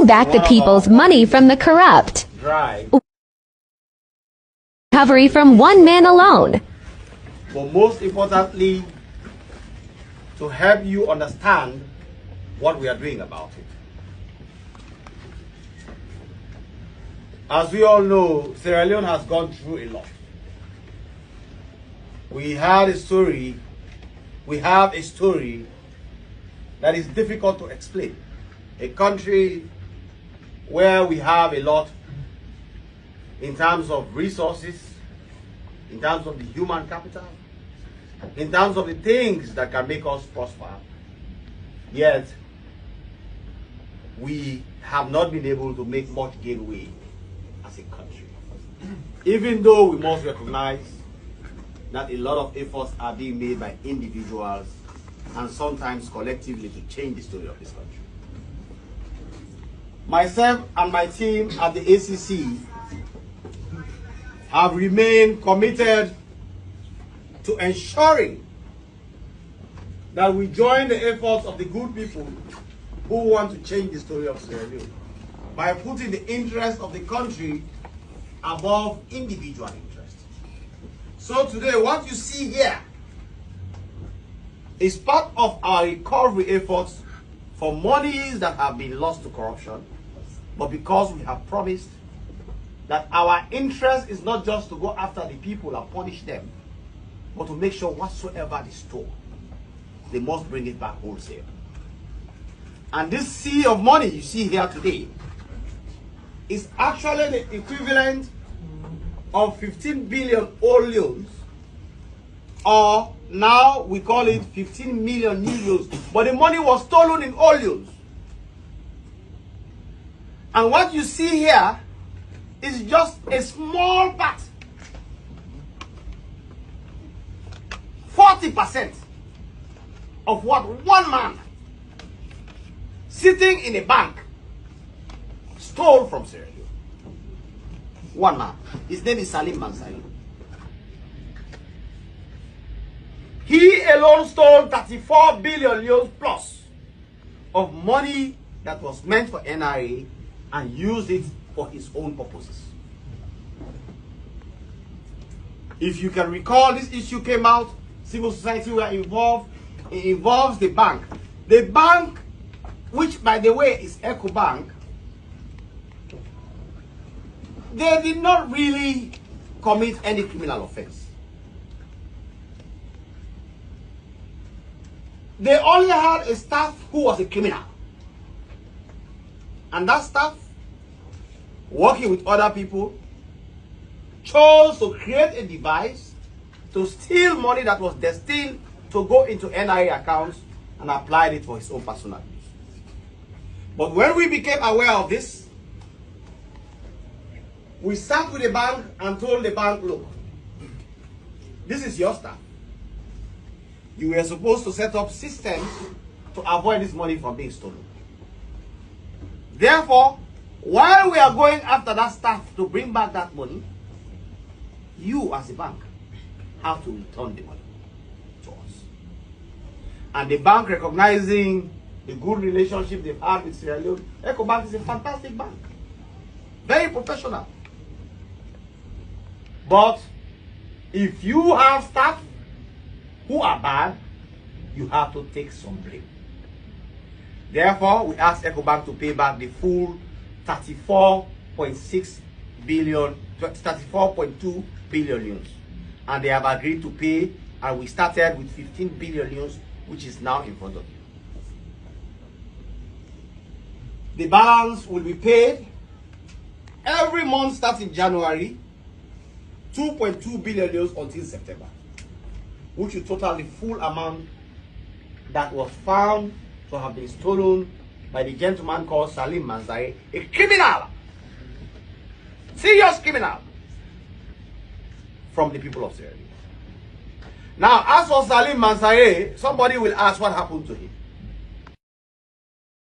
taking back the people's money from the corrupt. Recovery from one man alone. But most importantly, to help you understand what we are doing about it. As we all know, Sierra Leone has gone through a lot. We have a story that is difficult to explain. A country where we have a lot in terms of resources, in terms of the human capital, in terms of the things that can make us prosper, yet we have not been able to make much gainway as a country. Even though we must recognize that a lot of efforts are being made by individuals and sometimes collectively to change the story of this country. Myself and my team at the ACC have remained committed to ensuring that we join the efforts of the good people who want to change the story of Sierra Leone by putting the interest of the country above individual interest. So today, what you see here is part of our recovery efforts for monies that have been lost to corruption, but because we have promised that our interest is not just to go after the people and punish them, but to make sure whatsoever they stole, they must bring it back wholesale. And this sea of money you see here today is actually the equivalent of 15 billion old loans, or now we call it 15 million new loans. But the money was stolen in old loans. And what you see here is just a small part. 40% of what one man sitting in a bank stole from Sierra Leone. One man. His name is Salim Mansari. He alone stole 34 billion euros plus of money that was meant for NRA and used it for his own purposes. If you can recall, this issue came out, civil society were involved. It involves the bank. The bank, which by the way is EcoBank, they did not really commit any criminal offense. They only had a staff who was a criminal. And that staff, working with other people, chose to create a device to steal money that was destined to go into NIA accounts and applied it for his own personal use. But when we became aware of this, we sat with the bank and told the bank, look, this is your staff. You were supposed to set up systems to avoid this money from being stolen. Therefore, while we are going after that staff to bring back that money, you as a bank have to return the money to us. And the bank, recognizing the good relationship they've had with Sierra Leone, EcoBank is a fantastic bank. Very professional. But if you have staff who are bad, you have to take some blame. Therefore, we asked EcoBank to pay back the full 34.6 billion, 34.2 billion euros. And they have agreed to pay, and we started with 15 billion euros, which is now in front of you. The balance will be paid every month starting January, 2.2 billion euros until September, which will total the full amount that was found to have been stolen by the gentleman called Salim Mansari, a criminal, serious criminal, from the people of Sierra Leone. Now, as for Salim Mansari, somebody will ask what happened to him.